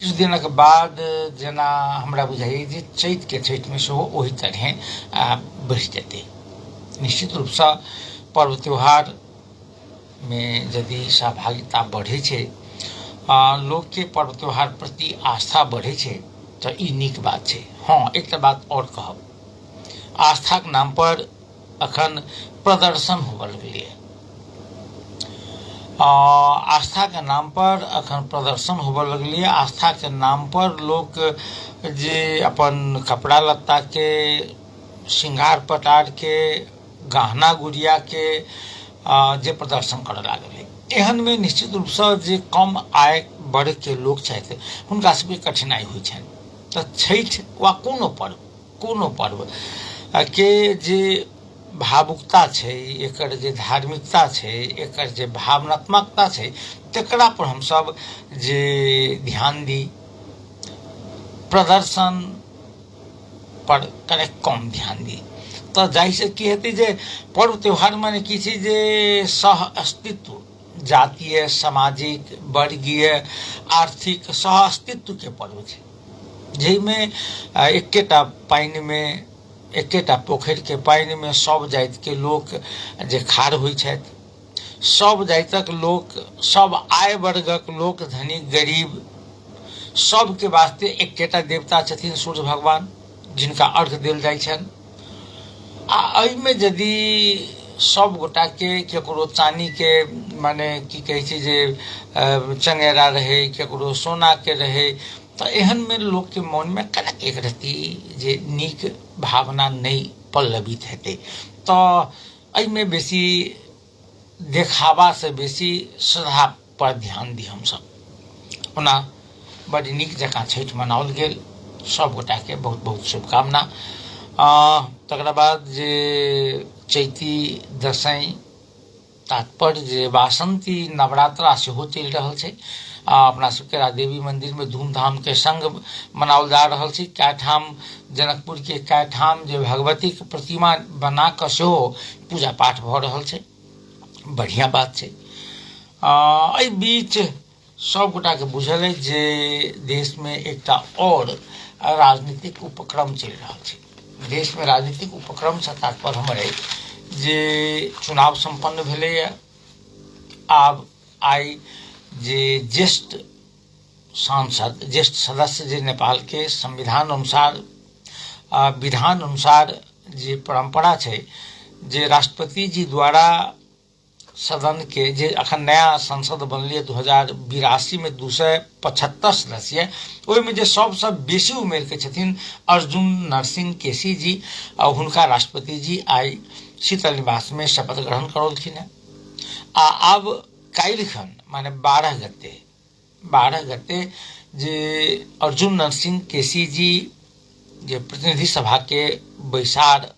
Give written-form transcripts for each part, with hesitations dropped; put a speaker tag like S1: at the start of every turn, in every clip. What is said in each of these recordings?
S1: किछु दिनक बाद जेना हमरा बुझाइए जे चैतके छठिमे सेहो ओहि तरहेँ बढ़ि जेतै। निश्चित रूपसँ पर्व त्यौहारमे यदि सहभागिता बढ़ै छै, लोकके पर्व त्यौहार प्रति आस्था बढ़ै छै तऽ ई नीक बात छै। हाँ, एकटा बात और कहब, आस्थाके नाम पर अखन प्रदर्शन होबऽ लगलै। आस्था के नाम पर अखन प्रदर्शन होबऽ लगलै। आस्था के नाम पर लोग जे अपन कपड़ा लत्ता के, श्रृंगार पटार के, गहना गुड़िया के जे प्रदर्शन करऽ लागलै, एहन में निश्चित रूप से जे कम आय वर्ग के लोग छथि हुनका सबके कठिनाई होइ छनि। तऽ छठि वा कोनो पर्व के जे भावुकता छै, एकर जे धार्मिकता छै, एकर जे भावनात्मकता छै, तकरा पर हम सब जे ध्यान दी, प्रदर्शन पर कने कम ध्यान दी, तऽ जाहिसँ की हेतै जे पर्व त्यौहार माने की छै जे सह अस्तित्व, जातीय, सामाजिक, वर्गीय, आर्थिक सह अस्तित्व के पर्व छै, जाहिमे एकेटा पानि में, एकेटा पोखरि के पानि में सब जाति के लोक जे खाड़ होइ छथि, सब जातिक लोक, सब आय वर्गक लोक, धनिक गरीब, सबके वास्ते एकेटा देवता छथिन सूर्य भगवान, जिनका अर्घ देल जाइ छनि। आ एहिमे यदि सब गोटा के केकरो चानी के माने की कहै छै जे चंगेरा रहे, केकरो सोना के रहे, तऽ एहन में लोक के मन में कनक एक रत्ती जे नीक भावना नहीं पल्लवित हेतै। तऽ एहिमे बेसी देखावा से बेसी श्रद्धा पर ध्यान दी हम सब। ओना बड़ नीक जकाँ छठि मनाओल गेल, सब गोटा के बहुत बहुत शुभकामना। तकरा बाद जे चैती दशईं, तात्पर्य जे वासंती नवरात्रा सेहो चलि रहल छै। अपना सबके राजदेवी मंदिर में धूमधाम के संग मनाओल जा रहल छै। कए ठाम जनकपुर के कए ठाम जे भगवती के प्रतिमा बना कऽ सेहो पूजा पाठ भऽ रहल छै, बढ़िया बात छै। एहि बीच सब गोटा के बुझल है जे देश में एकटा और राजनीतिक उपक्रम चलि रहल छै। देश में राजनीतिक उपक्रम से तात्पर्य हमर है जे चुनाव संपन्न भेलैए। आब आइ जे ज्येष्ठ सांसद, ज्येष्ठ सदस्य जे नेपाल के संविधान अनुसार, विधान अनुसार जे परंपरा छै, जे राष्ट्रपति जी द्वारा सदन के जे अखन नया संसद बनलै 2082 में 275 सदस्य, ओहिमे जे सबसँ बेसी उमेर के छथिन अर्जुन नरसिंह केसी जी, हुनका राष्ट्रपति जी आइ शीतल निवास में शपथ ग्रहण करौलखिन है। आब काल्हिखन माने 12 गते जे अर्जुन नरसिंह केसी जी जे प्रतिनिधि सभा के बैसार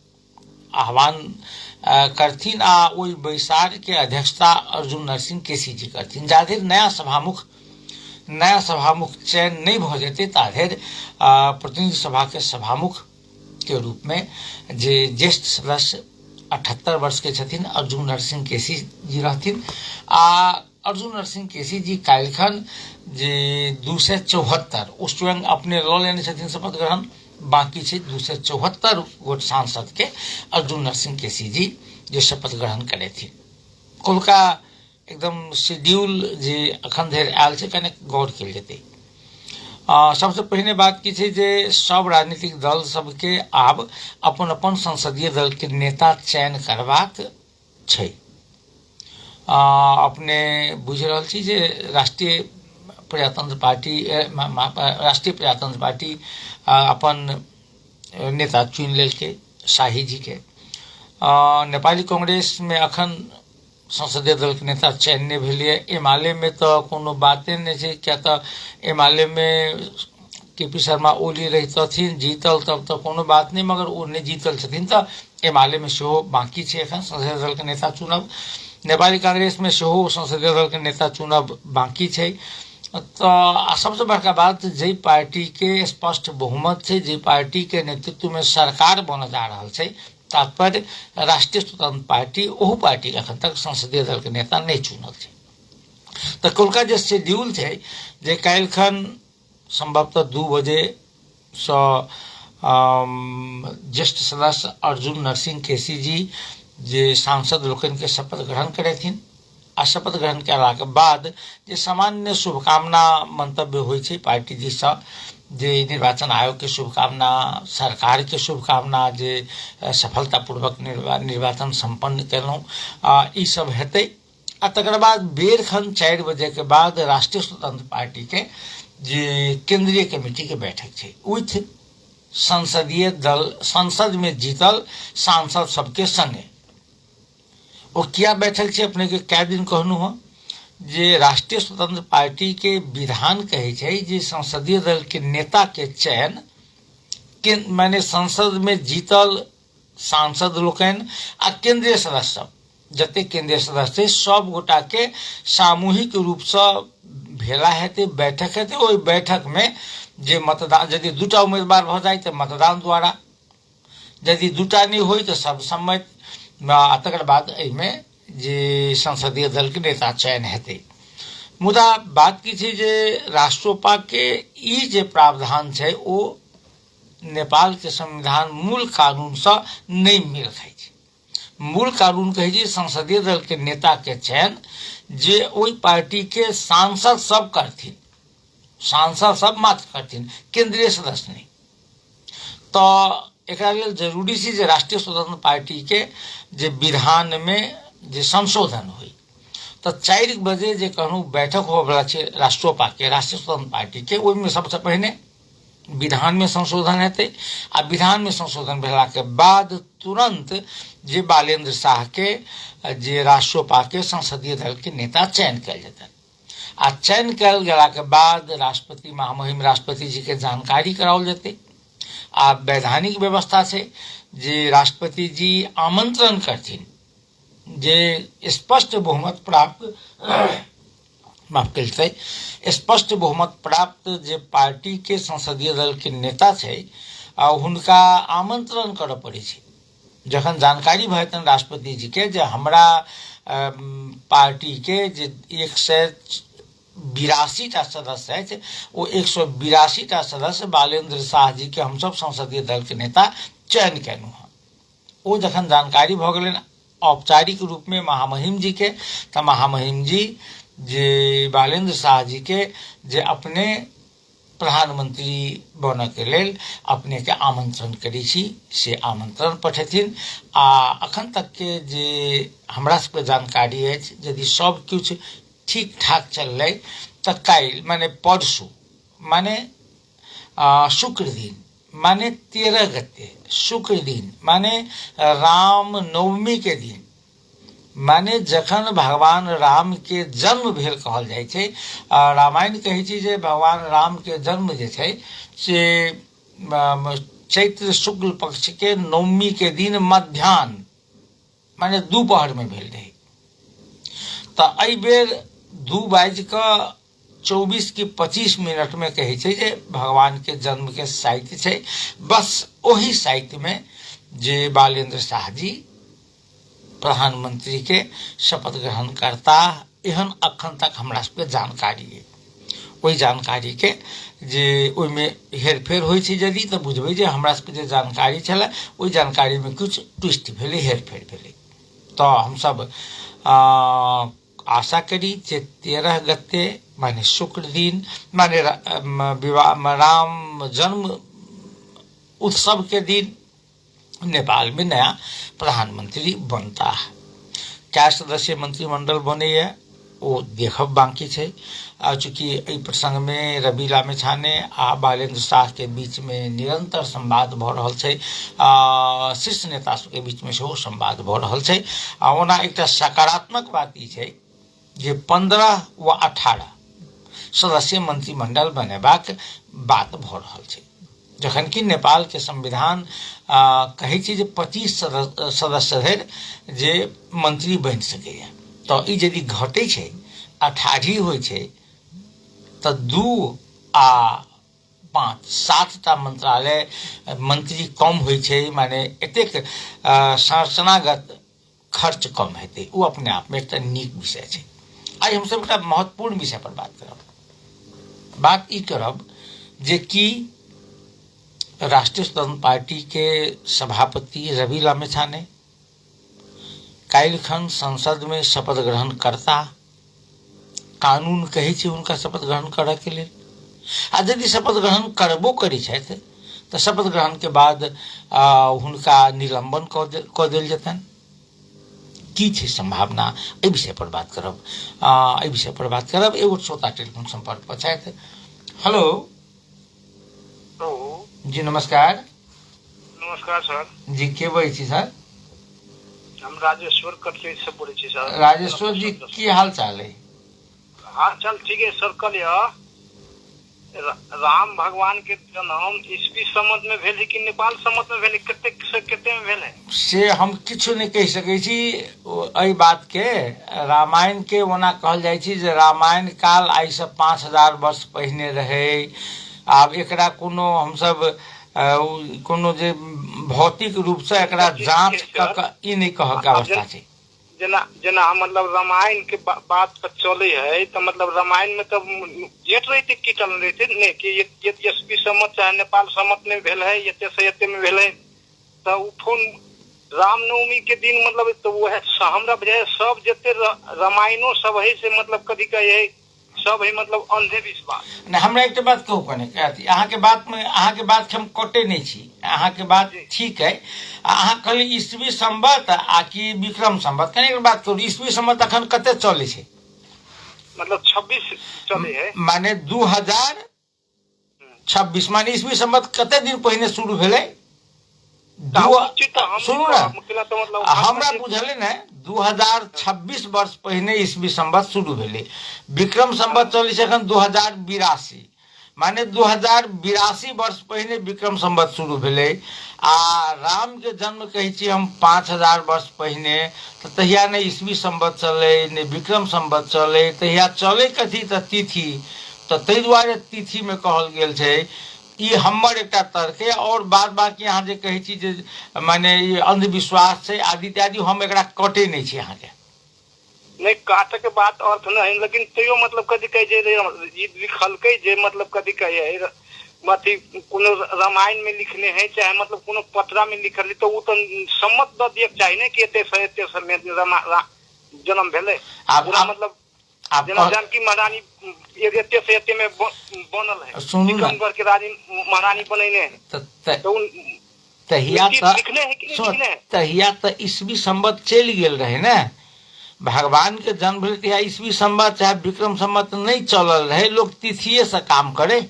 S1: आह्वान करथिन, आ ओहि बैसार के अध्यक्षता अर्जुन नरसिंह केसी जी करथिन। जाधरि नया सभामुख चयन नहीं भऽ जेतै ताधरि प्रतिनिधि सभा के सभामुख के रूप में जे ज्येष्ठ सदस्य 78 वर्ष के छथिन अर्जुन नरसिंह केसी जी रहथिन। आ अर्जुन नरसिंह केसी जी काल्हिखन जे 274, ओ स्वयं अपने लऽ लेने छथिन शपथ ग्रहण, बाकी छै 274 गोट सांसद के अर्जुन नरसिंह केसी जी जे शपथ ग्रहण करेथिन। कोलका एकदम शेड्यूल जे अखन धरि आयल छै, कने गौर कयल जेतै। सबसे पहिने बात की छै जे सब राजनीतिक दल सबके आब अपन अपन संसदीय दल के नेता चयन करबाक छै। अपने बुझ रहल छी जे राष्ट्रीय प्रजातंत्र पार्टी अपन नेता चुनि लेलकै, शाही जी के। नेपाली कांग्रेस में अखन संसदीय दल के नेता चयन नहीं भेलै। एमाले में तो कोनो बाते नहीं छै, क्या तो एमाले में केपी शर्मा ओली रहितथिन, जीतल तब तो कोनो बात नहीं, मगर ओ नहीं जीतल छथिन तऽ एमाले में सेहो बाकी छै एखन संसदीय दल के नेता चुनब। नेपाली कांग्रेस में सेहो संसदीय दल के नेता चुनब बाकी छै। तऽ सबसे बड़का बात, जे पार्टी के स्पष्ट बहुमत छै, जे पार्टी के नेतृत्व में सरकार बन जा रहल छै, तात्पर्य राष्ट्रीय स्वतंत्र पार्टी, ओहू पार्टी के अखन तक संसदीय दल के नेता नहीं चुनल छै। तऽ कोलका जे शेड्यूल छै जे काल्हिखन संभवतः 2 बजे सँ ज्येष्ठ सदस्य अर्जुन नरसिंह केसी जी जे सांसद लोकन के शपथ ग्रहण करेथिन आ शपथ ग्रहण कयलाक बाद जे सामान्य शुभकामना मंतव्य होइ छै पार्टी दिससँ जे निर्वाचन आयोग के शुभकामना, सरकार के शुभकामना जे सफलतापूर्वक निर्वाचन संपन्न केलहुँ, ई सब हेतै। आ तकर बाद बेरखन 4 बजे के बाद राष्ट्रीय स्वतंत्र पार्टी के जे केंद्रीय कमेटी के बैठक छै विथ संसदीय दल, संसद में जीतल सांसद सबके संगे। वो क्या बैठक छै अपने के कै दिन कहनु हो जे राष्ट्रीय स्वतंत्र पार्टी के विधान कहे छै जे संसदीय दल के नेता के चयन के माने संसद में जीतल सांसद लोकन आ केंद्रीय सदस्य जते केंद्रीय सदस्य सब गोटा के सामूहिक रूप से भेला हेतै, बैठक हेतै। ओहि बैठक में जे मतदान यदि 2टा उम्मीदवार भ जाए तो मतदान द्वारा, यदि 2टा नहीं हो तो सर्वसम्मत, तकर बाद एहिमे जे संसदीय दल के नेता चयन हेतै। मुदा बात की छै जे राष्ट्रोपा के ई जे प्रावधान छै ओ नेपाल के संविधान मूल कानून से नहीं मेल खाइ छै। मूल कानून कहे छै संसदीय दल के नेता के चयन जे ओई पार्टी के सांसद सब करथिन, सांसद सब मात्र करथिन, केंद्रीय सदस्य नहीं। तो एकरा लेल जरूरी छै जे राष्ट्रीय स्वतंत्र पार्टी के जे विधान में जे संशोधन हुई। तो 4 बजे जे कहूँ बैठक होवला छै राष्ट्रोपा के, राष्ट्रीय स्वतंत्र पार्टी के, ओहिमे सबसे पहिने विधान में संशोधन हेतै आ विधान में संशोधन भेला के बाद तुरंत जे बालेंद्र शाह के जे राष्ट्रोपा के संसदीय दल के नेता चयन कयल जेतै आ चयन कयल गेला के बाद राष्ट्रपति महामहिम राष्ट्रपति जी के जानकारी कराओल जेतै। आ वैधानिक व्यवस्था छै जे राष्ट्रपति जी आमंत्रण करथिन जे स्पष्ट बहुमत प्राप्त माफ करतै, स्पष्ट बहुमत प्राप्त जे पार्टी के संसदीय दल के नेता छै हुनका आमंत्रण करऽ पड़ै छै। जखन जानकारी भएतन राष्ट्रपति जी के जे हमरा पार्टी के जे 182 टा सदस्य है वो 182 टा सदस्य बालेंद्र शाह जी के हम सब संसदीय दल के नेता चयन केलहुँ हँ। वो जखन जानकारी भ गेलै औपचारिक रूप में महामहिम जी के, तो महामहिम जी जे बालेंद्र शाह जी के जे अपने प्रधानमंत्री बन के लेल अपने के आमंत्रण करी छी से आमंत्रण पठेथिन। आ अखन तक के जे हमरा सबके जानकारी है यदि सब कुछ ठीक ठाक चललै तो काल्हि माने परसू माने शुक्र दिन माने 13 गते शुक्र दिन माने राम नवमी के दिन माने जखन भगवान राम के जन्म भेल कहल जाय छै। रामायण कहै छै जे भगवान राम के जन्म जे छै से चैत्र शुक्ल पक्ष के नवमी के दिन मध्याह्न माने दोपहर में भेल रहे। तो एहि बेर 2:24:25 में कहै छै जे भगवान के जन्म के साहित्य छै। बस ओही साहित्य में जे बालेंद्र शाह जी प्रधानमंत्री के शपथ ग्रहण करता एहन अखन तक हमरा सबके जानकारी है। ओहि जानकारी के जे ओहिमे हेरफेर होइ छै यदि तो बुझबै जे हमरा सबके जे जानकारी छलै ओहि जानकारी में कुछ ट्विस्ट भेलै, हेरफेर भेलै। तो हम सब आशा करी जे 13 गते माने शुक्र दिन माने राम जन्म उत्सव के दिन नेपाल में नया प्रधानमंत्री बनता है। क्या सदस्य मंत्रिमंडल बने है वो देखब बाकी है। चूंकि एहि प्रसंग में रवि लामेछाने आ बालेंद्र शाह के बीच में निरंतर संवाद भ रहल छै, शीर्ष नेता सबके बीच में सेहो संवाद भ रहल छै। ओना एकटा सकारात्मक बात ई छै जे 15 व 18 सदस्य मंत्रिमंडल बनेबाक बात भ रहल छै, जखन कि नेपाल के संविधान कहै छै जे 25 सदस्य धरि जे मंत्री बनि सकैए। तो ई यदि घटै छै 18 होइ छै तो 2 आ 5 7 टा मंत्रालय मंत्री कम होइ छै, माने एतेक संरचनागत खर्च कम हेतै। वो अपने आप में एकटा नीक विषय छै। आइ हम सब एकटा महत्वपूर्ण विषय पर बात करब। बात ई करब जे कि राष्ट्रीय स्वतंत्र पार्टी के सभापति रवि लामेछाने काल्हिखन संसद में शपथ ग्रहण करता। कानून कहै छै हुनका शपथ ग्रहण करऽ के लेल, आ यदि शपथ ग्रहण करबो करै छथि तऽ शपथ ग्रहण के बाद हुनका निलंबन कऽ देल जेतनि। की छै संभावना, एहि विषय पर बात करब। एगो श्रोता टेलीफोन संपर्क पर छथि। हेलो जी, नमस्कार।
S2: नमस्कार सर
S1: जी, के बोलै छी सर?
S2: हम राजेश्वर कटले से बोलै छी सर।
S1: राजेश्वर जी, की हाल चाल है?
S2: हाल चाल ठीक है सर। कल राम भगवान के जन्म ईस्वी संवत में भेल है कि नेपाल संवत में भेल है? कते में भेल है
S1: से हम किछु नहीं कहि सकै छी। एहि बात के रामायण के ओना कहल जाइ छै जे रामायण काल आइ से 5000 वर्ष पहिने रहे। आब एकरा कोनो हमसब कोनो जे भौतिक रूप से एकरा जांच क ई नहीं कह के अवस्था छै।
S2: जेना मतलब रामायण के बात पर चले है तो मतलब रामायण में तब जेठ रहते कीटल रहते नहीं कि ये ईस्वी संवत चाहे नेपाल संवत में भेल है, ये से ये में भेल है। तो फोन रामनवमी के दिन मतलब तो वो है हमरा बुझाय सब जते रामायणो सब है से मतलब कभी कहे सब है मतलब अंधे विश्वास।
S1: नहीं, हमरा एक बात कहू कने कहती अहाँ के बात के हम कटे नहीं छी। अहाँ के बात ठीक है। अहाँ कहली ईस्वी संवत आ कि विक्रम संवत, कने एक बात करू, ईस्वी संवत अखन कते चले छै?
S2: मतलब 26 चले है,
S1: माने 2026 माने ईस्वी संवत कते दिन पहिने शुरू भेलै? सुनू ना, हमरा बुझल है 2026 वर्ष पहिने ईस्वी संवत शुरू भेलै। विक्रम संवत चलै छै एखन 2082, माने 2082 वर्ष पहिने विक्रम संवत शुरू भेलै। आ राम के जन्म कहै छी हम 5000 वर्ष पहिने, तऽ तहिया ने ईस्वी संवत चलै ने विक्रम संवत चलै, तहिया चलै कथी तऽ तिथि। तऽ ताहि दुआरे तिथि में कहल गेल छै। ई हमर एकटा तर्क है। और बाद बाकी अहाँ जे कहै छी जे माने ई अंधविश्वास छै आदि इत्यादि, हम एकरा कटे नहीं छी। अहाँ के
S2: नहीं काटे के बात अर्थ नहीं, लेकिन तैयो मतलब कथी कहे जे लिखलकै जे मतलब कथी कहे अथी कोनो रामायण में लिखने है चाहे मतलब कोनो पत्रा में लिखल तो वो तो सम्मत द दिए चाहिए ना कि एते समय जन्म भेले। मतलब जानकी महारानी एते से एते में बनल है, निकमगढ़ के रानी महारानी बनैने है। तो
S1: तहिया तो ईस्वी संवत चलि गेल रहे ना। भगवान के जन्म भेल तहिया ईस्वी संवत चाहे विक्रम संवत नहीं चलल रहे, लोग तिथिये से काम करे।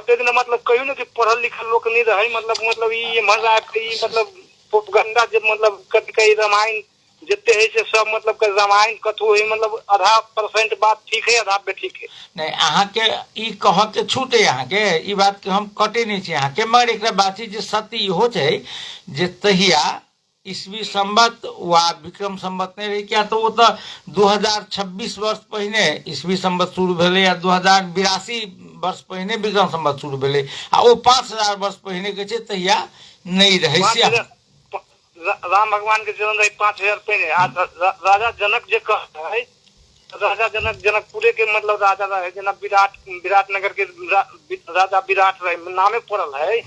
S2: ते दिन मतलब कहियो ना कि पढ़ल लिखल लोग नहीं रहे, मतलब ये मजा मतलब प्रोपगंडा जब मतलब कई रामायण जितने है से सब मतलब रामायण कथो है मतलब 10% बात ठीक है, आधा पे ठीक है।
S1: नहीं, अहाँ के ई कह के छूटे, अहाँ के ई बात के हम कटे नहीं छी। अहाँ के मगर एक बात छै जे सत्य इहो छै जे तहिया ईस्वी संवत वा विक्रम संवत नहीं रही। क्या तो वो तो 2026 वर्ष पहिने ईस्वी संवत शुरू भेले या 2082 वर्ष पहिने विक्रम संवत शुरू भेले, आ वो 5000 वर्ष पहिने के छै तहिया नहीं रहे।
S2: राम भगवान के जन्म रहे 5000 पहले। राजा जनक जे कहे राजा जनकपुरे के मतलब राजा रहे, जना विराट नगर के राजा विराट रहे, नामे पड़ल है।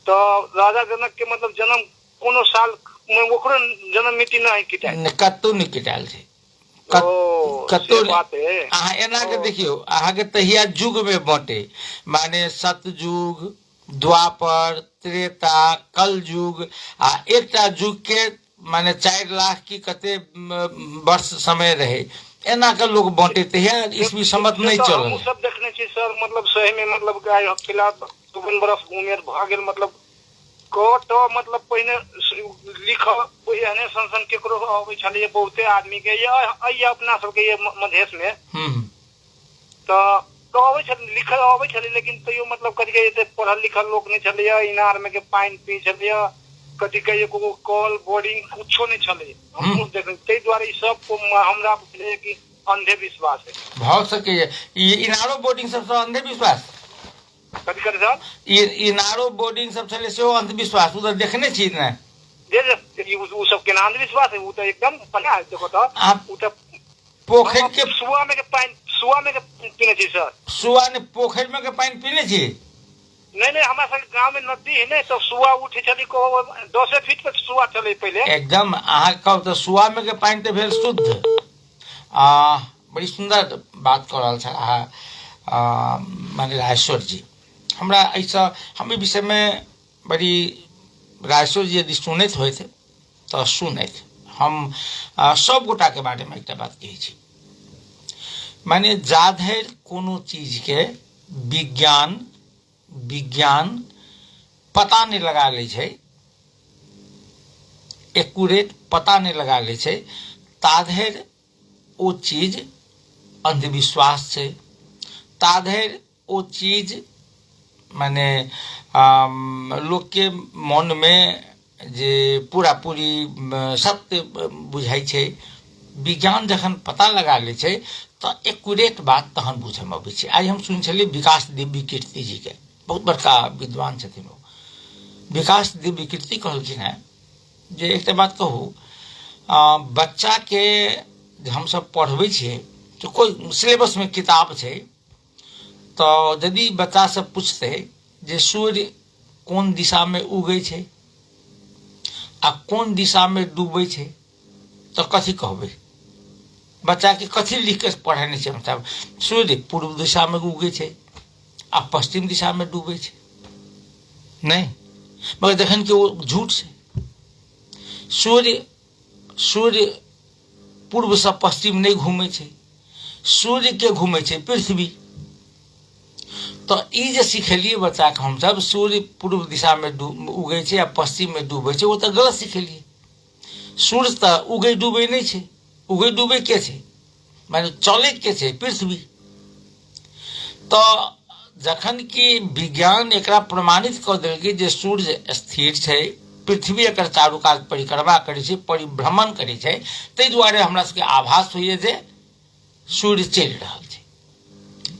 S2: तो राजा जनक के मतलब जन्म कोनो साल में ओकरो जन्म मिति नहीं किटाल,
S1: कतौ नहीं किटाल छै। कतौ अहाँ एना के देखियो, अहाँ के तहिया युग में बांटे, माने सतयुग, द्वापर, त्रेता, कल युग आ एकटा युग के माने 4 लाख की कते वर्ष समय रहे। एना के लोग बांटे तहिया ईस्वी संवत नहीं चलल।
S2: हम सब देखने छी सर, मतलब सही में मतलब गाय हफ्तेला 2 बरस उमेर भ गेल, मतलब तो मतलब पहिने लिख एहने संसन केकरो अबै छले बहुते आदमी के ये अपना सबके ये मधेश में तो अबै छल लिखल अबै छले, लेकिन तैयो मतलब कथी कहे पढ़ल लिखल लोग नहीं छले। इनार में के पानी पी छले, कथी कहे को कॉल बोर्डिंग कुछो नहीं छले। हम देख तै द्वारा सब को हमरा बुझे कि अंधे विश्वास है।
S1: भ सके ये इनारो बोर्डिंग सब अंधे विश्वास
S2: कथी करे सर?
S1: इनारो बोर्डिंग सब छले सेहो अंधविश्वास उधर देखने छी ना?
S2: जे उ सब के अंधविश्वास है, उ तो एकदम पता है। देखो तो उ तो
S1: पोखर के
S2: सुआ में के पीने छी सर।
S1: सुआ ने पोखर में के पानी पीने छी?
S2: नहीं हमारा सब गांव में नदी है नहीं, तो सुआ उठे चली को 10 फीट पे सुआ चले पहले
S1: एकदम अहाँ कहू तो सुआ में के पानी तो भेल शुद्ध। बड़ी सुंदर बात कर रहा था माने राजेश्वर जी। हमरा ऐसा हम विषय में बड़ी राजेश्वर जी यदि सुनैत होते तो सुनैत हम सब गोटा के बारे में एक बात कही छी, माने जाधर कोनो चीज के विज्ञान पता नहीं लगा ले छै, एक्यूरेट पता नहीं लगा ले छै, ताधर ओ चीज अंधविश्वास छै, ताधर ओ चीज माने लोग के मन में जे पूरा पूरी सत्य बुझाई छै। विज्ञान जखन पता लगा ले छै तो एक्यूरेट बात तहन बुझे में अबै छै। आज हम सुन छलिए विकास दिव्य कीर्ति जी के, बहुत बड़का विद्वान छथिन ओ। विकास दिव्य कीर्ति कहलखिन है जे एक बात कहू, बच्चा के हम सब पढ़बै छियै तो कोई सिलेबस में किताब छै, तो यदि बच्चा से पूछते जे सूर्य कोन दिशा में उगै छै आ कोन दिशा में डूबै छै तो कथी कहबै? बच्चा के कथी लिख के पढ़ाने छै? मतलब सूर्य पूर्व दिशा में उगै छै आ पश्चिम दिशा में डूबै छै नहीं, मगर जखन कि वो झूठ छै। सूर्य पूर्व से पश्चिम नहीं घूमै छै, सूर्य के घूमै छै पृथ्वी। तो ई जे सिखेलिए बच्चा के हम सब सूर्य पूर्व दिशा में उगै छै या पश्चिम में डूबै छै, वो तो गलत सिखेलिए। सूर्य तो उगै डूबै नहीं छै, उगै डूबै के छै माने चले के छै पृथ्वी। तो जखन कि विज्ञान एकरा प्रमाणित कर देलकै जे सूर्य स्थिर छै, पृथ्वी एकर चारू काज परिक्रमा करै छै, परिभ्रमण करै छै, ताहि दुआरे हमरा सबके आभास होइए जे सूर्य चलि रहल छै।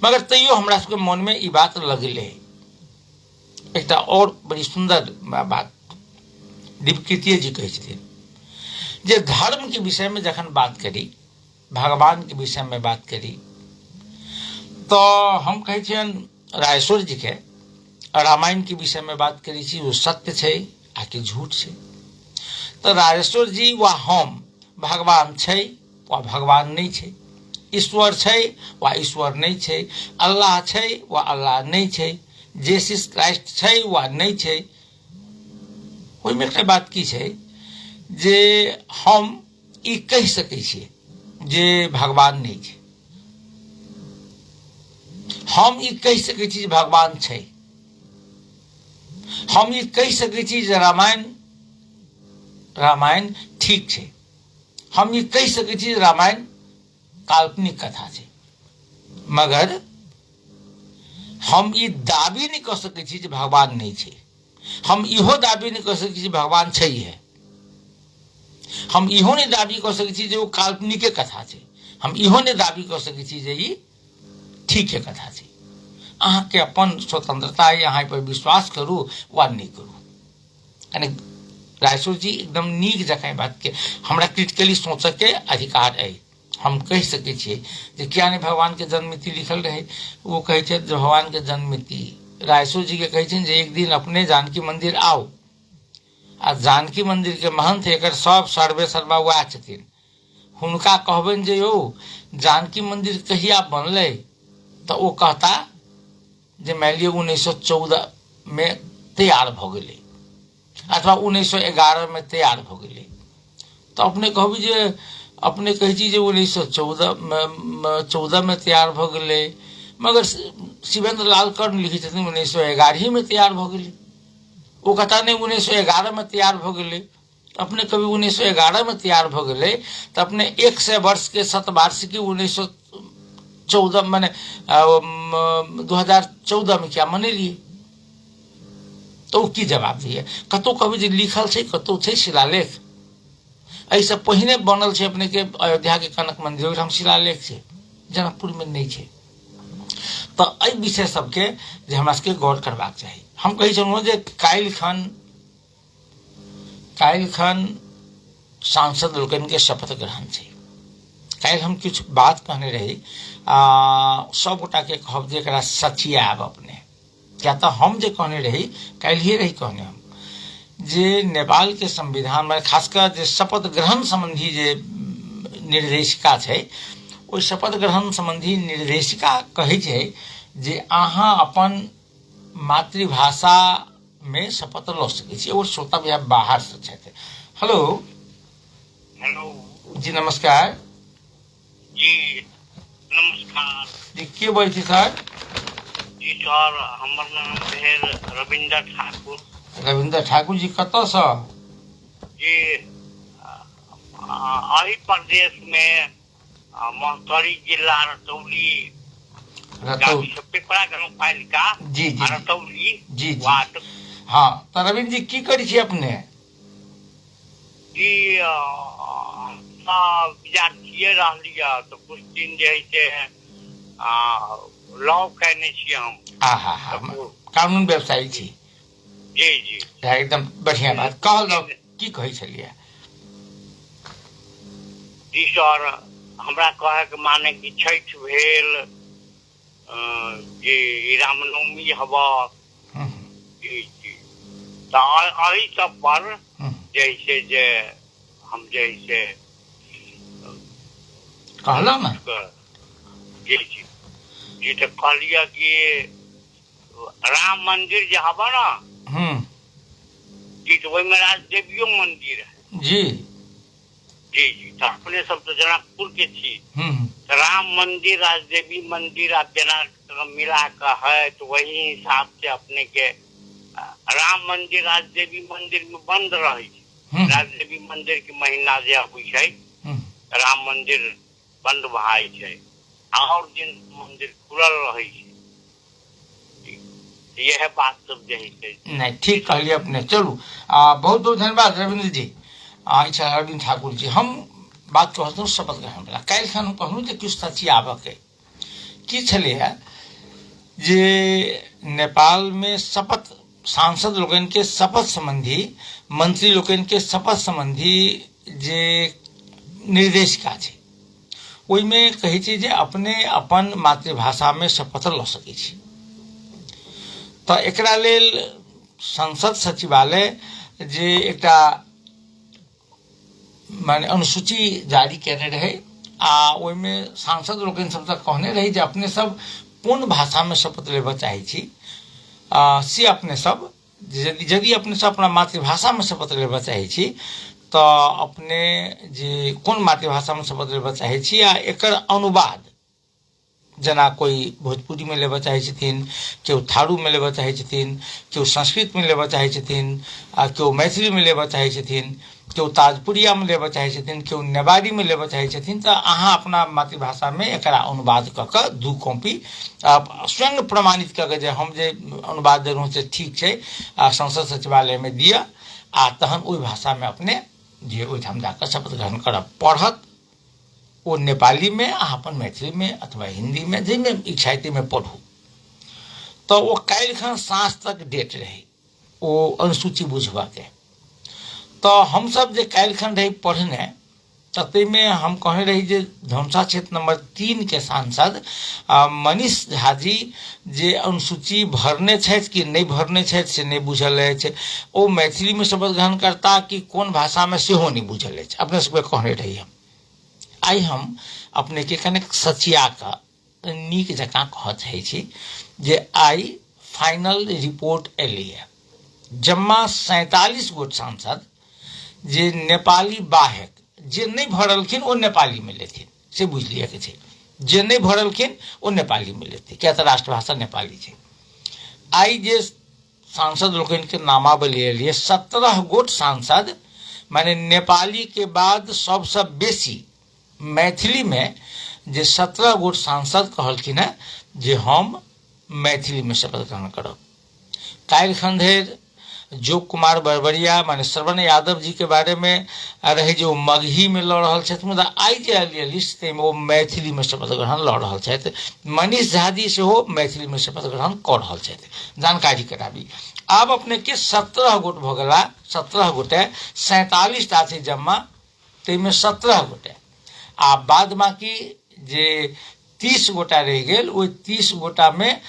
S1: मगर तैयो हमरा सबके मन में ई बात लगले। एक और बड़ी सुंदर बात दिव्यकीर्ति जी कहै छथिन जे धर्म के विषय में जखन बात करी, भगवान के विषय में बात करी, तो हम कहै छियन राजेश्वर जी के रामायण के विषय में बात करी छी, वो सत्य छै आ कि झूठ छै। तो राजेश्वर जी वा हम भगवान छै वा भगवान नहीं छै, ईश्वर छै वा ईश्वर नहीं छै, अल्लाह छै वा अल्लाह नहीं छै, जीसस क्राइस्ट छै वा नहीं छै। ओहिमे एकटा बात की छै जे हम ई कहि सकै छियै जे भगवान नहीं छै, हम ई कहि सकै छी जे भगवान छै, हम ई कहि सकै छी जे रामायण ठीक छै, हम ई कहि सकै छी जे रामायण काल्पनिक कथा छै। मगर हम ई दाबी नहीं कर सकै छी जे भगवान नहीं छै, हम इहो दाबी नहीं कर सकै छी जे भगवान छै है, हम इहो नहीं दाबी कर सकै छी जे वो काल्पनिक कथा छै, हम इहो नहीं दाबी कर सकै छी जे ई ठीक है कथा छै। अहाँ के अपन स्वतंत्रता है, अहाँ पर विश्वास करू वा नहीं करू। यानी राजेश्वर जी एकदम नीक जकाँ बात के हमरा क्रिटिकली सोचे के अधिकार है। हम कह सके छियै जे किया नहीं भगवान के जन्मतिथि लिखल रहे, वो कहै छै भगवान के जन्मतिथि राजेश्वर जी के कहै छै जे एक दिन अपने जानकी मंदिर आओ आ जानकी मंदिर के महंत एकर सब सर्वे सर्वा वएह छथिन, हुनका कहबनि जे यौ जानकी मंदिर कहिया बनलै, तो वो कहता जे मान लियो 1914 में तैयार भ गेलै अथवा 1911 में तैयार भ गेलै। तो अपने कहबी जे अपने कहै छी जे 1914 में तैयार भ गेलै, मगर शिवेंद्र लाल कर्ण लिखै छथिन 1911 में तैयार भ गेलै। वो कहता नहीं 1911 में तैयार भ गेलै। अपने कभी 1911 में तैयार भ गेलै तो अपने 100 वर्ष के शतवार्षिकी 1914 मैंने 2014 में क्या मनेलिए? तो की जवाब दिए? कतौ कभी जे लिखल छै, कतौ छै शिलालेख, ऐसे पहिने बनल छै अपने के अयोध्या के कनक मंदिर हम शिलालेख छै, जनकपुर में नहीं छै। तो एहि विषय सबके जे हमरा सबके गौर करबाक चाही। हम कहै छलहुँ जे काल्हि खन सांसद लोकनि के शपथ ग्रहण छै, काल्हि हम कुछ बात कहने रही सब गोटा के कहब जे एकरा सचियाब अपने, क्या तो हम जे कहने रही काल्हि रही कहने हम जे नेपाल के संविधान में खासकर जे शपथ ग्रहण संबंधी जे निर्देशिका छै, ओहि शपथ ग्रहण संबंधी निर्देशिका कहै छै जे अहाँ अपन मातृभाषा में शपथ लऽ सकै छी। और श्रोता भैया बाहर से छथि। हेलो
S2: हेलो
S1: जी नमस्कार
S2: जी नमस्कार
S1: जी, के बोलै छी सर?
S2: जी सर, हमर नाम भेल रविंद्र ठाकुर।
S1: रविंद्र ठाकुर जी कतऽ सँ?
S2: जी एहि प्रदेश में महतरी जिला रतौली पिपरा गाँव पालिका
S1: जी जी
S2: रतौली
S1: जी जी
S2: वार्ड।
S1: हाँ, तो रविंद्र जी की करी छी अपने?
S2: जी विद्यार्थी रहली तो कुछ दिन जे है से लॉ कहने छी हम।
S1: हाँ कानून व्यवसायी छी।
S2: जी जी
S1: एकदम बढ़िया बात कहल जाओ, की कहे छलिए?
S2: जी सर, हमरा कहे के माने कि छठ भेल, जी रामनवमी हवा, जी जी तो अही सब पर जैसे जे हम जैसे
S1: कहलो ना।
S2: जी जी जी तो कहलिए कि राम मंदिर जे हवा ना, जी तो वही में राजदेवियो मंदिर है।
S1: जी
S2: जी जी तो अपने सब तो जनकपुर के थी, तो राम मंदिर राजदेवी मंदिर आप जना मिला का है, तो वही हिसाब से अपने के राम मंदिर राजदेवी मंदिर में बंद रही। राजदेवी मंदिर के महीना जे आबै छै, राम मंदिर बंद भाई छै, और दिन मंदिर खुलल रही है। यह बात सब जे है
S1: नहीं ठीक कहलिए अपने। चलू बहुत बहुत धन्यवाद रविंद्र जी। अच्छा रविंद्र ठाकुर जी, हम बात कहते शपथ ग्रहण वाला काल्हि हम कहलूँ जे किछु सचियाबके की छलै है जे नेपाल में शपथ सांसद लोगन के शपथ संबंधी, मंत्री लोगन के शपथ संबंधी जे निर्देशिका छै, ओहिमे कहै छै जे अपने अपन मातृभाषा में शपथ लऽ सकै छी। तो एकरा लेल संसद सचिवालय जे एकटा माने अनुसूची जारी केने रहे, आ ओहिमे सांसद लोगन सब कहने रही जे अपने सब कोन भाषा में शपथ लेबऽ चाहै छी, से अपने सब यदि अपने सब अपना मातृभाषा में शपथ लेबऽ चाहै छी तो अपने जे कोन मातृभाषा में शपथ लेबऽ चाहै छी आ एकर अनुवाद जना कोई भोजपुरी में लेबऽ चाहै छथिन, केओ थारू में लेबऽ चाहै छथिन, केओ संस्कृत में लेबऽ चाहै छथिन, केओ मैथिली में लेबऽ चाहै छथिन, केओ ताजपुरिया में लेबऽ चाहै छथिन, केओ नेवारी में लेबऽ चाहै छथिन, तो अहाँ अपना मातृभाषा में एकरा अनुवाद कऽ कऽ 2 कॉपी स्वयं प्रमाणित कऽ के जे हम जे अनुवाद देलहुँ से ठीक छै, संसद सचिवालय में दिअ, आ तहन ओहि भाषा में अपने जे ओहिठाम जाकऽ शपथ ग्रहण करब। पढ़त ओ नेपाली में, अपन मैथिली में अथवा हिंदी में, जाहिमे इच्छा में पढ़ू। तो वो काल्हिखन साँझ तक डेट रही ओ अनुसूची बुझबाके। तो हम सब जे काल्हिखन रही पढ़ने, ततेमे हम कहने रही जे धनुषा क्षेत्र नंबर 3 के सांसद मनीष झा जी जे अनुसूची भरने छथि कि नहीं भरने छथि से नहीं बुझल अछि, ओ मैथिली में शपथ ग्रहण करता कि कोन भाषा में सेहो नहीं बुझल अछि, अपने सबके कहने रही हम। आई हम अपने के कनेक सचिया का नीक जकाँ कह चाहै छी जे आई फाइनल रिपोर्ट एलिए। जम्मा 47 गोट सांसद जे नेपाली बाहेक जे नहीं भरलखिन ओ नेपाली में लेथिन, से बुझ लिया के छै। जे नहीं भरलखिन ओ नेपाली में लेथिन, क्या तो राष्ट्रभाषा नेपाली छै। आई जे सांसद लोगन के नामावली एलिए, 17 गोट सांसद माने नेपाली के बाद सबसे बेसी मैथिली में जे 17 गोट सांसद कहलखिन है जे हम मैथिली में शपथ ग्रहण करब। काल्हि खंधेर जो कुमार बरबरिया माने श्रवण यादव जी के बारे में रहे जो मगही में लड़ रहा छथि, मुदा आई जे एलिए लिस्ट में वो मैथिली में शपथ ग्रहण लड़ रहा छथि। मनीष झा जी सेहो मैथिली में शपथ ग्रहण कर रहा छथि, जानकारी कराबी। आब अपने के 17 गोट भ गेला, 17 गोटे 47 टा छै जम्मा, ताहिमे 17 गोटे आ बाद बाकी जे 30 गोटा रह गेल ओहि 30 गोटा में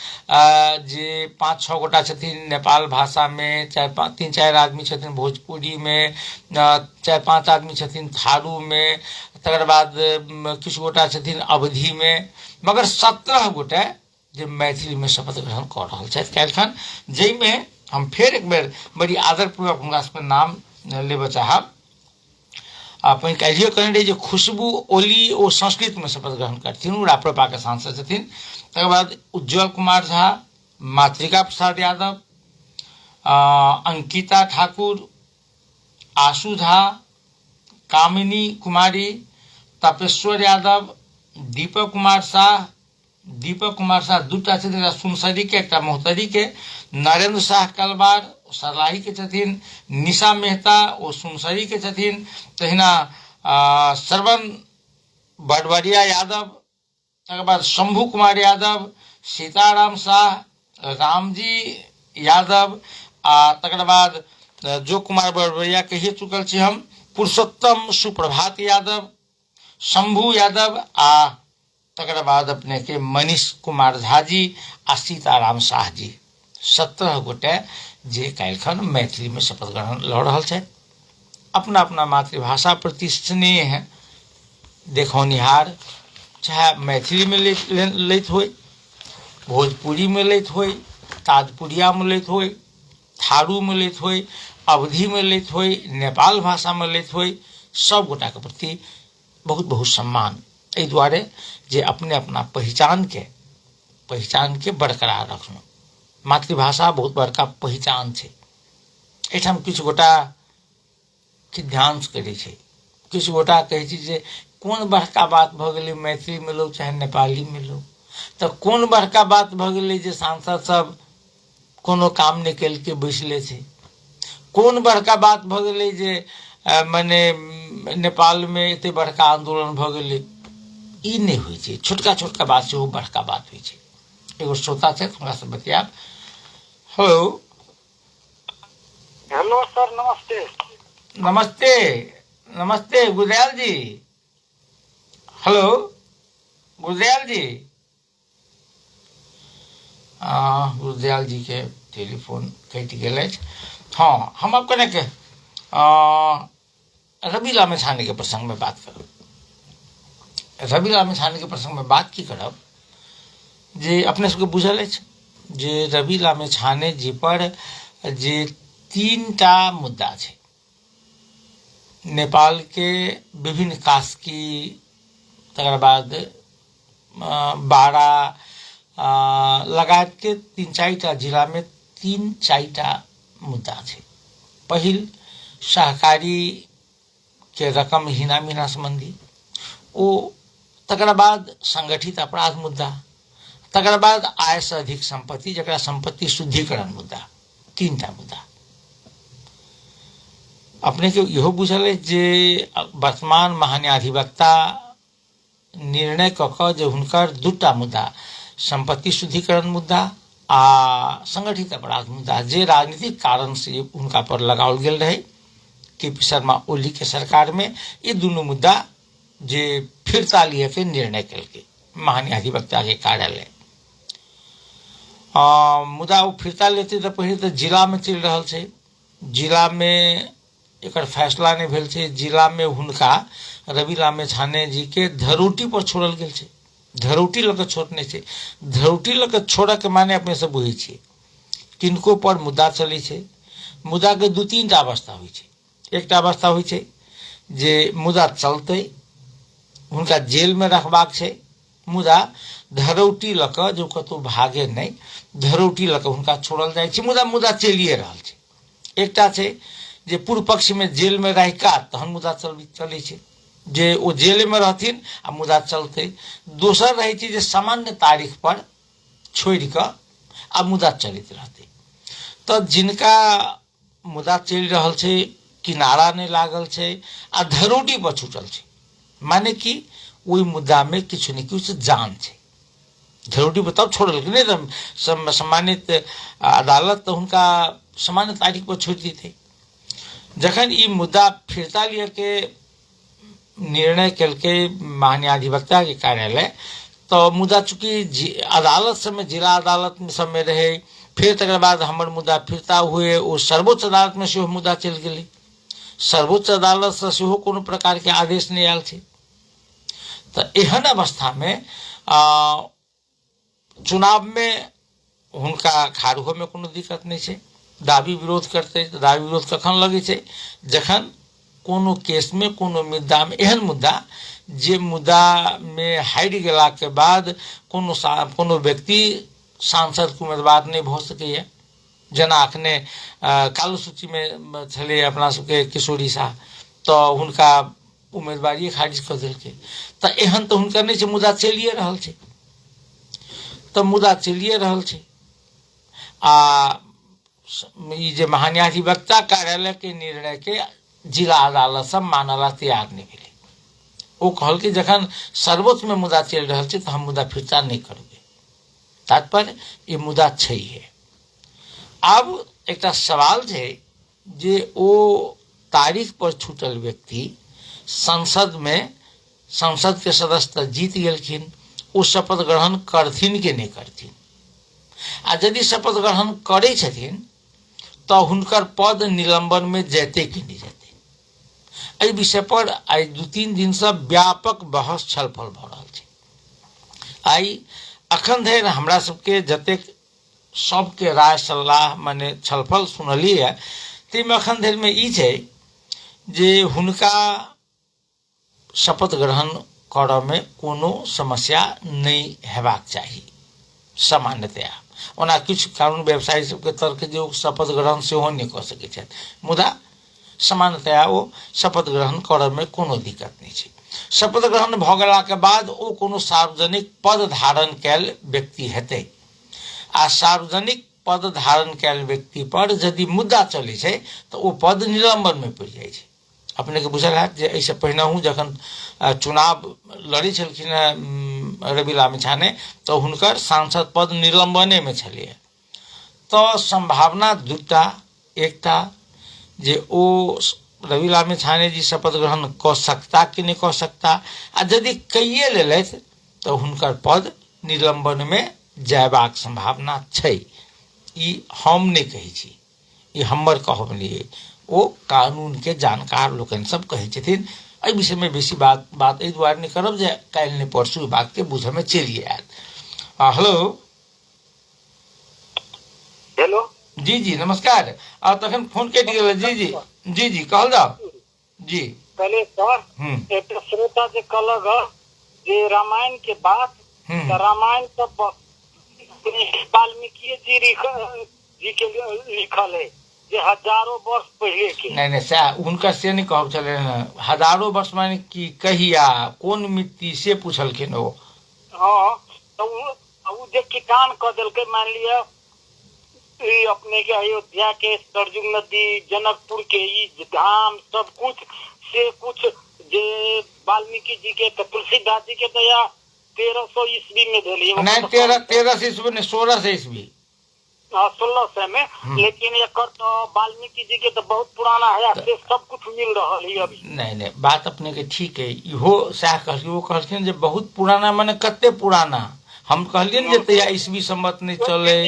S1: जे 5-6 गोटा छथिन नेपाल भाषा में, 3-4 आदमी छथिन भोजपुरी में, 4-5 आदमी छथिन थारू में, तकर बाद किछु गोटा छथिन अवधि में, मगर 17 गोटा जे मैथिली में शपथ ग्रहण कर रहल छथि काल्हिखन, जाहिमे हम फेर एक बेर बड़ी आदरपूर्वक हुनका सबके नाम लेबऽ चाहब। अपन कहियो कहने रही जो खुशबू ओली वो संस्कृत में शपथ ग्रहण करथिन, वो राप्रपा के सांसद छथिन। तकर बाद उज्जवल कुमार झा, मातृका प्रसाद यादव, अंकिता ठाकुर, आशु झा, कामिनी कुमारी, तपेश्वर यादव, दीपक कुमार शाह दूटा छथिन सुनसरी के, एक मोहतरी के, नरेंद्र शाह कलवार सरलाही के छथिन, निशा मेहता वो सुनसरी के छथिन, तहिना श्रवण बड़वरिया यादव, तकर बाद शंभू कुमार यादव, सीताराम शाह, रामजी यादव, तकर बाद जो कुमार बड़वरिया कहिए चुकल छी हम, पुरुषोत्तम सुप्रभात यादव, शंभू यादव, तकर बाद अपने के मनीष कुमार झा जी आ सीताराम शाह जी, 17 गोटे जे काल्हिखन मैथिली में शपथ ग्रहण लऽ रहल छथि। अपना अपना मातृभाषा प्रति स्नेह है देखौनिहार, चाहे मैथिली में लैत होय, भोजपुरी में लैत होय, ताजपुरिया में लैत होय, थारू में लैत होय, अवधि में लैत होय, नेपाल भाषा में लैत होय, सब गोटा के प्रति बहुत बहुत सम्मान, एहि दुआरे जे अपने अपना पहचान के बरकरार रखलहुँ। मातृभाषा बहुत बड़का पहचान छै। एहिठाम किछु गोटा के ध्यान करे छै, किछु गोटा कहै छै जे कोन बड़का बात भऽ गेलै मैथिली में लो चाहे नेपाली में लो, तऽ कोन बड़का बात भऽ गेलै जे सांसद सब कोनो काम नहि केल के बैसले छै, कोन बड़का बात भऽ गेलै जे मने नेपाल में एते बड़का आंदोलन भऽ गेलै। ई नहीं होइ छै, छोटका छोटका बात से वो बड़का बात होइ छै। एगो श्रोता छै हमरा से बतियाब। हेलो
S2: हेलो सर, नमस्ते।
S1: नमस्ते नमस्ते गुरदयाल जी। हेलो गुरदयाल जी, गुरदयाल जी के टेलीफोन कटि गेल अछि। हाँ, हम अब कने के रवि लामिछाने के प्रसंग में बात करब। रवि लामिछाने के प्रसंग में बात की करब जे अपने सबके बुझल अछि जे रवि लामिछाने जी पर जे 3टा मुद्दा छै, नेपाल के विभिन्न कास्की, तकर बाद बारा लगायत के 3-4टा जिला में 3-4टा मुद्दा छै। पहिल सहकारी के रकम हिनामिना संबंधी, ओ तकर बाद संगठित अपराध मुद्दा, तकर बाद आय से अधिक संपत्ति जकरा संपत्ति शुद्धिकरण मुद्दा, 3टा मुद्दा। अपने के इहो बुझल है जे वर्तमान महान्याधिवक्ता निर्णय कऽ कऽ जे हुनकर 2टा मुद्दा, संपत्ति शुद्धिकरण मुद्दा आ संगठित अपराध मुद्दा, जे राजनीतिक कारण से उनका पर लगाओल गेल रहे केपी शर्मा ओली के सरकार में, ये दोनों मुद्दा जे फिरता लिए के निर्णय कलके महान्याधिवक्ता के कार्यालय। मुदा वो फिरता लेते तो पहले तो जिला में चल रहा छै, जिला में एकर फैसला नहीं भेल छै। जिला में हुनका रवि लामिछाने जी के धरोटी पर छोड़ल गेल छै, धरोटी लऽ के छोड़ने छै। धरोटी लऽ के छोड़ऽ के माने अपने सब बुझै छियै, किनको पर मुद्दा चलै छै, मुद्दा के 2-3टा अवस्था होइ छै। एकटा अवस्था होइ छै जे मुद्दा चलतै, हुनका जेल में रखबाक छै, मुदा धरौटी लऽ कऽ जो कतौ भागे नहीं, धरौटी लऽ कऽ हुनका छोड़ल जाइ छै, मुद्दा चलिए रहल छै। एकटा छै जे पूर्व पक्ष में जेल में रहि कऽ तहन मुद्दा चलै छै, जे ओ जेल में रहथिन आ मुद्दा चलतै। दोसर रहै छै जे सामान्य तारीख पर छोड़ कऽ आ मुद्दा चलैत रहतै। तऽ जिनका मुद्दा चलि रहल छै, किनारा नहीं लागल छै आ धरोटी पर छूटल छै, माने कि ओहि मुद्दा में किछु ने किछु जान छै। धरोटी पर तब छोड़ल नहीं तो सम्मानित अदालत तो हुनका सामान्य तारीख पर छोड़ देते। जखन ई मुद्दा फिरता लिए के निर्णय करके महान्याधिवक्ता के कार्यालय तो मुदा चूंकि अदालत सब जिला अदालत में सब में रहे, फिर तकर बाद हमर मुद्दा फिरता हुए वो सर्वोच्च अदालत में सेहो मुद्दा चलि गेलै। सर्वोच्च अदालत से सेहो कोनो प्रकार के आदेश नहीं आयल छै। तो एहन अवस्था में चुनाव में हुनका खाड़ होय में कोनो दिक्कत नहीं छै। दाबी विरोध करते तो दाबी विरोध कखन लगे छै, जखन कोनो केस में कोनो मुद्दा में एहन मुद्दा जे मुद्दा में हारि गेला के बाद कोनो व्यक्ति सांसद के उम्मीदवार नहीं भ सकैए। जेना अखने कालो सूची में छले अपना सबके किशोरी शाह, तो हुनका उम्मीदवारी खारिज कर देलकै। तो एहन तो हुनकर नहीं छै, मुद्दा चलिए रहल छै। तो मुद्दा चलिए रहल छै आ ई जे महान्याधिवक्ता कार्यालय के निर्णय के जिला अदालत सब मानला तैयार नहीं भेलै। वो कहल कि जखन सर्वोच्च में मुद्दा चल रहा है तो हम मुद्दा फिरता नहीं करबे। तात्पर्य ये मुद्दा छै है। अब एक सवाल है जे ओ तारीख पर छूटल व्यक्ति संसद के सदस्य जीत गेलखिन, ओ शपथ ग्रहण करथिन कि नहीं करथिन। आ यदि शपथ ग्रहण करे छथिन तो हुनकर पद निलंबन में जेते कि नहीं जेते। एहि विषय पर आई 2-3 दिन से व्यापक बहस छलफल भ रहल छै। आई अखन धरि हमरा सबके जतेक सबके राय सलाह माने छलफल सुनलिए, ताहिमे अखन धरि में ई छै जे हुनका शपथ ग्रहण करऽ में कोनो समस्या नहीं हेबाक चाही सामान्यतया। ओना किछु कानून व्यवसायी सबके तर्क जे शपथ ग्रहण सेहो नहीं कऽ सकै छथि, मुदा सामान्यतया ओ शपथ ग्रहण करऽ में कोनो दिक्कत नहीं छै। शपथ ग्रहण भऽ गेला के बाद ओ कोनो सार्वजनिक पद धारण कैल व्यक्ति हेतै आ सार्वजनिक पद धारण कैल व्यक्ति पर यदि मुद्दा चलै छै तो ओ पद निलंबन में पड़ि जाइ छै। अपने के बुझल हैत जे एहिसँ पहिनहु जखन चुनाव लड़ै छलखिन रवि लामिछाने तो हुनकर सांसद पद निलंबने में छलैया। तो संभावना दूटा, एकटा जे ओ रवि लामिछाने जी शपथ ग्रहण कऽ सकता कि नहीं कऽ सकता, आ यदि कइए लेलथि तो हुनकर पद निलंबन में जयबाक संभावना छै। ई हम नहीं कहै छी, ई हमर कहब नहीं, ओ कानून के जानकार लोकनि सब कहै छथिन। एहि विषय में बेसी बात एहि दुआरे नहीं करब जे काल्हि ने परसू बात के बुझ में चलिए आयत। हेलो
S2: हेलो
S1: जी जी नमस्कार। आ तखन फोन कटि गेल। जी जी जी जी कहल जाओ जी।
S2: पहले सर एक श्रोता जे कहलक जे रामायण के बात, रामायण सब वाल्मीकि जी के लिखल है जे हजारों वर्ष पहले के।
S1: नहीं सह हुनकर से नहीं कहब चले, हजारों वर्ष माने कि कहिया कोन मिट्टी से पूछलखिन ओ।
S2: हाँ तो उ जे किटान कह देलकै, मान लिया अपने के अयोध्या के सरजू नदी, जनकपुर के ई धाम सब कुछ से कुछ जे वाल्मीकि जी के तुलसीदास जी के दया 1300 ईस्वी में भेली।
S1: नहीं 1300 ईस्वी नहीं 1600 ईस्वी
S2: 1600 में। लेकिन एकर तो वाल्मीकि जी के तो बहुत पुराना है, से सब कुछ मिल रहा है अभी।
S1: नहीं बात अपने के ठीक है। इहो सह कहलिए, वो कहलखिन जे बहुत पुराना माने कते पुराना। हम कहलिए जे तैया ईस्वी संवत नहीं चले,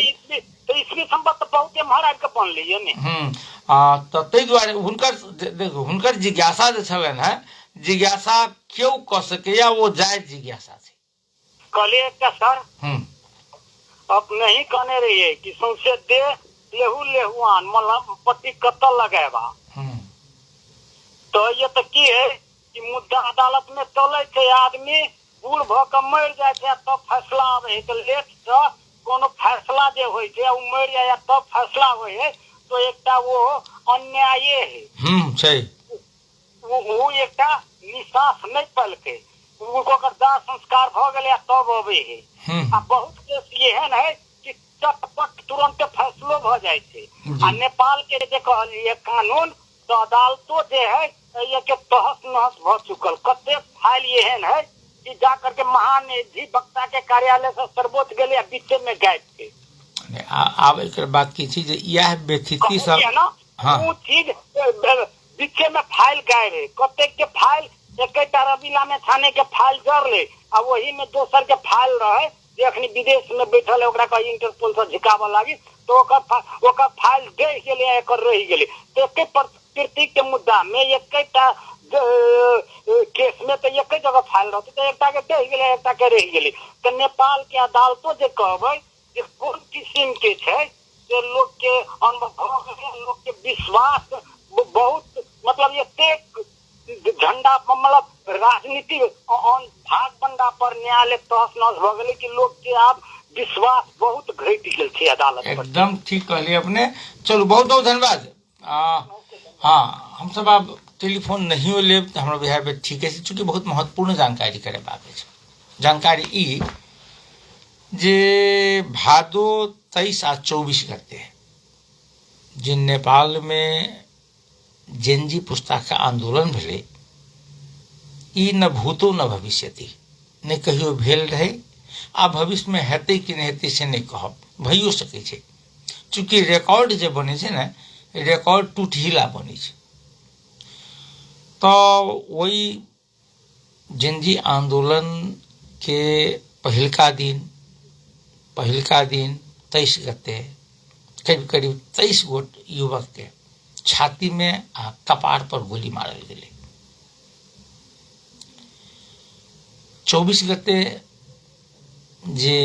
S2: तो ईस्वी संवत तो बहुत महाराज के बनलै ने।
S1: तो तै दुआरे हुनकर देखो हुनकर जिज्ञासा जे छलन है, जिज्ञासा क्यों कह सकैया, वो जायज जिज्ञासा छै।
S2: कहलिए एकटा सर अब नहीं कहने रहिए कि सौंसे दे लेहुआन मतलब पट्टी कत्तल लगाएबा। तो ये तो की है कि मुद्दा अदालत में चले थे, आदमी बूढ़ भ के मर जाए थे तब फैसला आवे है। तो लेट से कोनो फैसला जे होय छै उ मर जाए तब फैसला होय है, तो एकटा वो अन्याय है।
S1: छै
S2: वो एकटा निसाफ नहीं पलके, उनकर दाह संस्कार भ गेलै तब अबे है। आ बहुत केस एहन है कि चटपट तुरंत फैसलो भ जाए छै। आ नेपाल के जे कहलिए कानून तो अदालतो जे है ये के तहस नहस भ चुकल। कते फाइल एहन है कि जा करके महाधिवक्ता के कार्यालय से सर्वोच्च गेले बीचे में गायब थे।
S1: आब एकर बात की छी जे यह बेथिती सब
S2: वो चीज बीचे में फाइल गायब है। कते के फाइल एक रबीला में थाने के फाइल जर ले आ वही में दोसर के फाइल रहे जे अखनी विदेश में बैठल है ओकरा कहीं इंटरपोल से झिकाव लागी तो ओकर फाइल दे गेले एकर रह गेले तो एक प्रकृति के मुद्दा में एकटा केस में तो एक जगह फाइल रहते तो एकटा के दे गेले एकटा के रह गेले तो नेपाल के अदालतों जे कहबै जे कोन किस्म के छै जे लोग के अनुभव लोग के विश्वास बहुत मतलब एतेक झंडा मतलब राजनीति भाग बंडा पर न्यायालय तहस नहस भ गेलै कि लोग के आब विश्वास बहुत घट गेल छै अदालत पर।
S1: एकदम ठीक कहलिए अपने। चलो बहुत बहुत धन्यवाद। हाँ हम सब अब टेलीफोन नहीं ले हमारा बिहार में ठीक है चूँकि बहुत महत्वपूर्ण जानकारी करे बात जानकारी ई जे भादो 23 आ 24 करते हैं जिन नेपाल में जेनजी पुस्ता का आंदोलन भेले ई न भूतो न भविष्यति ने कहियो भेल रहे आ भविष्य में हेतै कि नहीं हेतै से नहीं कहब भइयो सकै छै चूँकि रिकॉर्ड जे बने छै ना रिकॉर्ड टूटहिला बने छै तो वही जेनजी आंदोलन के पहिलका दिन 23 गते करीब करीब 23 गोट युवक के छाती में आ कपार पर गोली मारल गेलै। 24 गते जे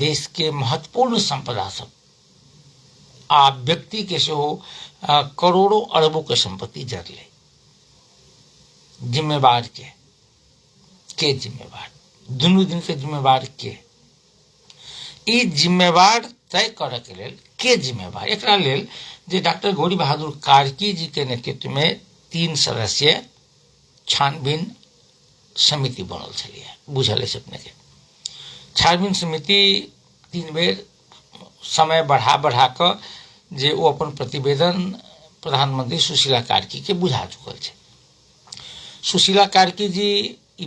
S1: देश के महत्वपूर्ण संपदा सब आ व्यक्ति के सेहो करोड़ों अरबों के संपत्ति जरले जिम्मेवार के जिम्मेवार दुनू दिन के जिम्मेवार के ई जिम्मेवार तय करे के लेल के जिम्मेवार एकरा लेल जे डॉक्टर गौरी बहादुर कार्की जी के नेतृत्व में 3 सदस्यीय छानबीन समिति बनल छलिए बुझल है अपने के छानबीन समिति 3 बेर समय बढ़ा कर जे वो अपन प्रतिवेदन प्रधानमंत्री सुशीला कार्की के बुझा चुकल है। सुशीला कार्की जी ई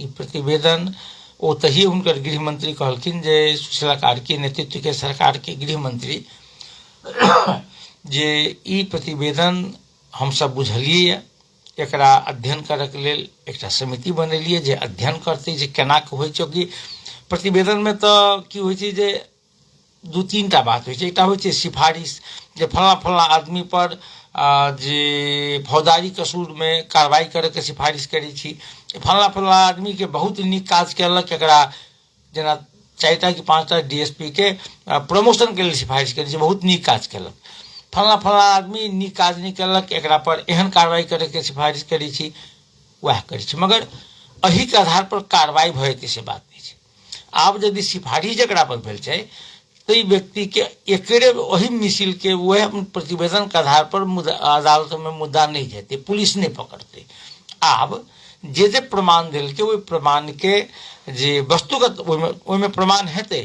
S1: प्रतिवेदन ओतही हुनकर गृह मंत्री कहलखिन जे सुशीला कार्की नेतृत्व के सरकार के गृह मंत्री जे ई प्रतिवेदन हम सब बुझलिए एकरा अध्ययन करे के लेल एकटा समिति बनेलिए जे अध्ययन करते जे केना के होइ छै कि प्रतिवेदन में तो की होइ छै जे 2-3 टा बात होइ छै एकटा होइ छै सिफारिश जे फला आदमी पर जे फौजदारी कसूर में कार्रवाई करे के सिफारिश करै छी फला आदमी के बहुत नीक काज केलक एकरा जेना 4टा कि 5टा डीएसपी के प्रमोशन के लिए सिफारिश करै छी बहुत नीक काज केलक फला आदमी नीक काज नहीं केलक एकरा पर एहन कार्रवाई करे के सिफारिश करै छी वह करै छी मगर अही के आधार पर कार्रवाई भए जेतै से बात नहीं छै। आब यदि सिफारिश जकरा पर भेल छै तो ई व्यक्ति के एकरे वही मिसिल के वह प्रतिवेदन के आधार पर अदालत में मुद्दा नहीं जेते पुलिस नहीं पकड़ते। आब जे प्रमाण दिल के वही प्रमाण के जे वस्तुगत ओहिमे प्रमाण हेतै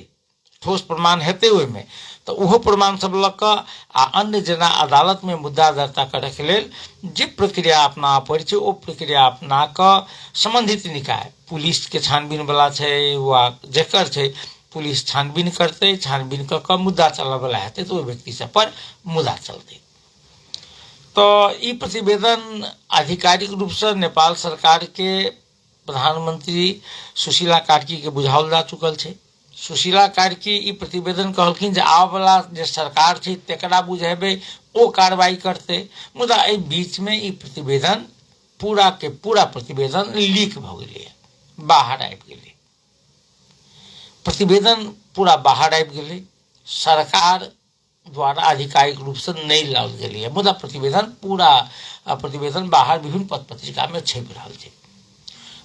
S1: ठोस प्रमाण हेतै ओहिमे तो उहो प्रमाण सब लग आ अन्य जेना अदालत में मुद्दा दर्ता करे के लेल जे प्रक्रिया अपना पड़ै छै ओ प्रक्रिया अपना कऽ संबंधित निकाय पुलिस के छानबीन वाला छै वा जेकर छै पुलिस छानबीन करते छानबीन कऽ मुद्दा चलय वाला हेतै तो व्यक्ति सब पर मुद्दा चलते। तो ई प्रतिवेदन आधिकारिक रूप से नेपाल सरकार के प्रधानमंत्री सुशीला कार्की के बुझाओल जा चुकल छै। सुशीला कार्की ई प्रतिवेदन कहलखिन जे आब वाला जे सरकार छै तेकरा बुझेबै ओ कार्रवाई करते मुदा एहि बीच में ई प्रतिवेदन पूरा के पूरा प्रतिवेदन लीक भ गेलै बाहर आबि गेलै प्रतिवेदन पूरा बाहर आबि गेलै सरकार द्वारा आधिकारिक रूप से नहीं लाओल गेलै मुदा प्रतिवेदन बाहर विभिन्न पत्र पत्रिका में छपि रहल छै।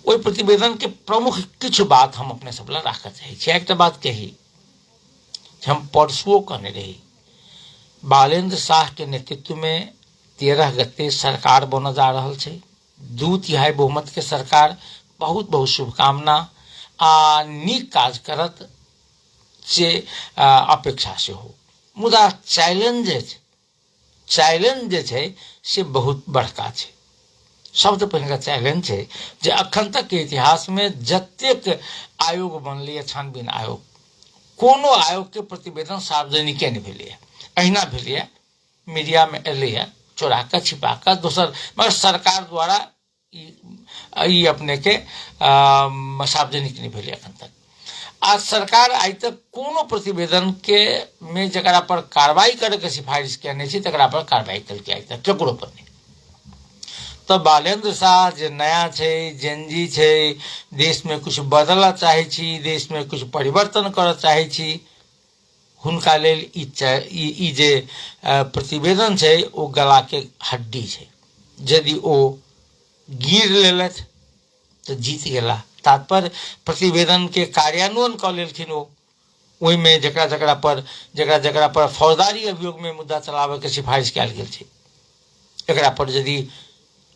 S1: ओहि प्रतिवेदन के प्रमुख किछु बात हम अपने सब लग राखऽ चाहै छी। एकटा बात कही हम परसुओ कहने रही बालेंद्र शाह के नेतृत्व में 13 गते सरकार बन जा रहल छै 2/3 बहुमत के सरकार बहुत बहुत शुभकामना आ नीक काज करत से अपेक्षा से हो मुदा चैलेंज जे छै से बहुत बड़का छै। सबसे पहिने चैलेंज छै जे अखन तक के इतिहास में जतेक आयोग बनलै छानबीन आयोग कोनो आयोग के प्रतिवेदन सार्वजनिक नहीं भेलै अहिना भेलै मीडिया में एलै चोरा कऽ छिपा कऽ दोसर मगर सरकार द्वारा ई अपने के सार्वजनिक नहीं भेले अखन तक। आज सरकार आज तक कोनो प्रतिवेदन के में जकरा पर कार्रवाई करे के सिफारिश केने छी तकरा पर कार्रवाई कल के आज तक केकरो पर नहीं। तो बालेंद्र शाह जे नया छे, जेनजी छे, देश में कुछ बदलना चाहे छी, देश में कुछ परिवर्तन करना चाहे छी, हुनका लेल ई जे प्रतिवेदन छे ओ गला के हड्डी छे। यदि ओ गिर लेलथ तो जीत गेला। तात्पर्य प्रतिवेदन के कार्यान्वयन क लेलखिन ओ, ओहि में जकरा पर फौजदारी अभियोग में मुद्दा चलावे के सिफारिश कयल गेल छै, एकरा पर यदि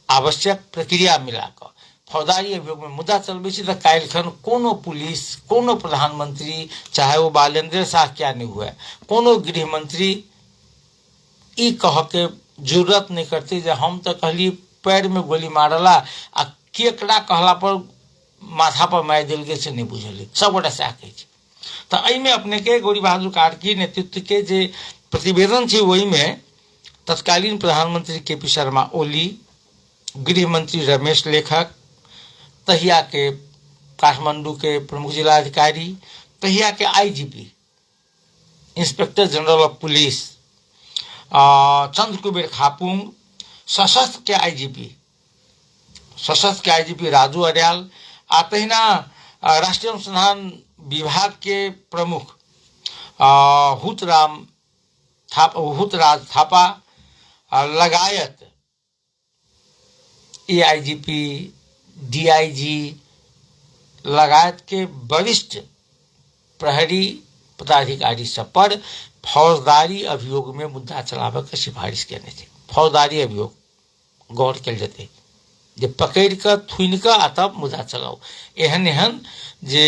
S1: आवश्यक प्रक्रिया मिला कर फौजदारी अभियोग में मुद्दा चलबे छै तो काल्हिखन कोनो पुलिस, कोनो प्रधानमंत्री, चाहे वो बालेंद्र शाह क्या नहीं हुए, कोनो गृह मंत्री ई कह के जरूरत नहीं करते जे हम तो कहली पैर में गोली मारला आ केकरा कहला पर माथा पर मार दिल गेल से नहीं बुझल। सब गोटा सएह कहै छै। तो एहिमे अपने के गौरी बहादुर कार्की नेतृत्व के जे प्रतिवेदन छै ओहि में तत्कालीन प्रधानमंत्री के.पी. शर्मा ओली, गृह मंत्री रमेश लेखक, तहिया के काठमांडू के प्रमुख जिलाधिकारी, तहिया के IGP inspector general of police Chandra Kuber Khapung, सशस्त्र के आईजीपी राजू अड्याल, आ तहिना राष्ट्रीय अनुसंधान विभाग के प्रमुख हुतराज थापा लगायत एआईजीपी, डीआईजी लगायत के वरिष्ठ प्रहरी पदाधिकारी सब पर फौजदारी अभियोग में मुद्दा चलावे के सिफारिश केने थे। फौजदारी अभियोग गौर कल जेते जे पकड़ के थुन के आ तब मुद्दा चलाओ। एहन एहन जे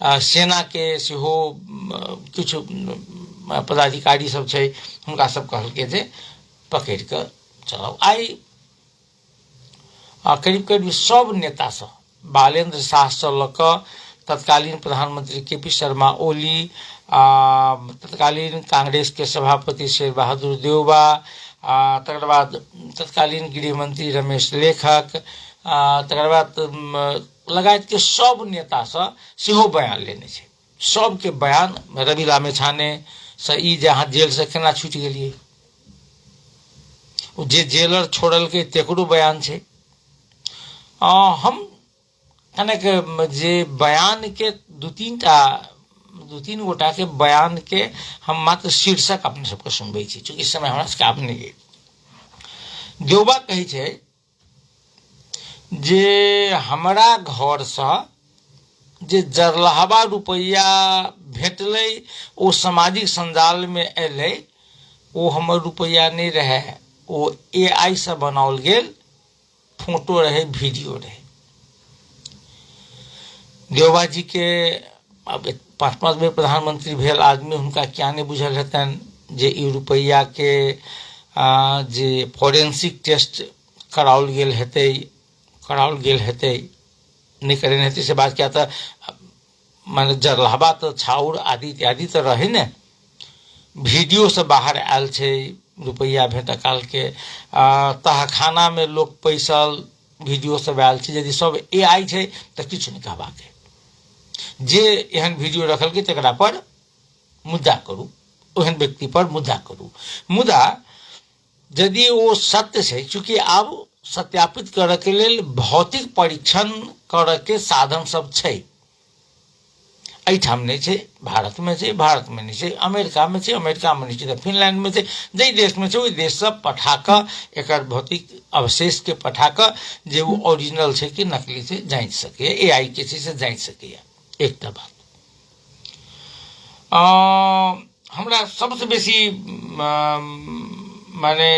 S1: सेना के सेहो कुछ पदाधिकारी सब छै हुनका सब कहलकै जे पकड़ के चलाओ। आई करीब करीब सब नेता सब बालेंद्र शाह से लक तत्कालीन प्रधानमंत्री के.पी. शर्मा ओली, तत्कालीन कांग्रेस के सभापति शेर बहादुर देउबा, तकर बाद तत्कालीन गृह मंत्री रमेश लेखक, तकर बाद लगायत के सब नेता सेहो बयान लेने छै। सबके बयान रवि लामेछाने से ई जहाँ जेल से केना छूट गेलिए, जे जेलर छोड़ल के तेकरो बयान छै। हम कनेक जे बयान के दू तीन गोटा के बयान के हम मात्र शीर्षक अपने सबके सुनबे छी, चूंकि समय हमरा सबके आब नहीं। देउबा कहे छै जे हमरा घर से जे जरलहबा रुपया भेटलै ओ सामाजिक संजाल में एलै, ओ हमर रुपया नहीं रहे, ओ एआई से बनाओल गेल फोटो रहे, वीडियो रहे। देउबा जी के अब 5 बेर प्रधानमंत्री भेल आदमी हुनका क्या नहीं बुझल हेतन जे ई रुपया के जे फोरेंसिक टेस्ट कराओल गेल हेतै नहीं करेन हेतै से बात क्या था। माने जरलहबा तो छाउर आदि इत्यादि तो रहे ने, वीडियो से बाहर आयल छै रुपया भेट काल के, तहखाना में लोग पैसल वीडियो सब आयल छै। यदि सब एआई छै तो किछु नहीं कहबाक है। जे एहन वीडियो रखल के तकरा पर मुद्दा करू, ओहन व्यक्ति पर मुद्दा करू। मुद्दा यदि वो सत्य छै, चूंकि आब सत्यापित करे के लेल भौतिक परीक्षण करे के साधन सब छै, एहिठाम नहीं छै, भारत में छै, भारत में नहीं छै, अमेरिका में छै, अमेरिका में नहीं छै, फिनलैंड में छै, जे देश में छै ओहि देश सब पठा के एकर भौतिक अवशेष के पठा के जे वो ओरिजिनल छै कि नकली छै जांच सके, एआई के छै से जांच सके। एकटा बात हमरा सबसे बेसी माने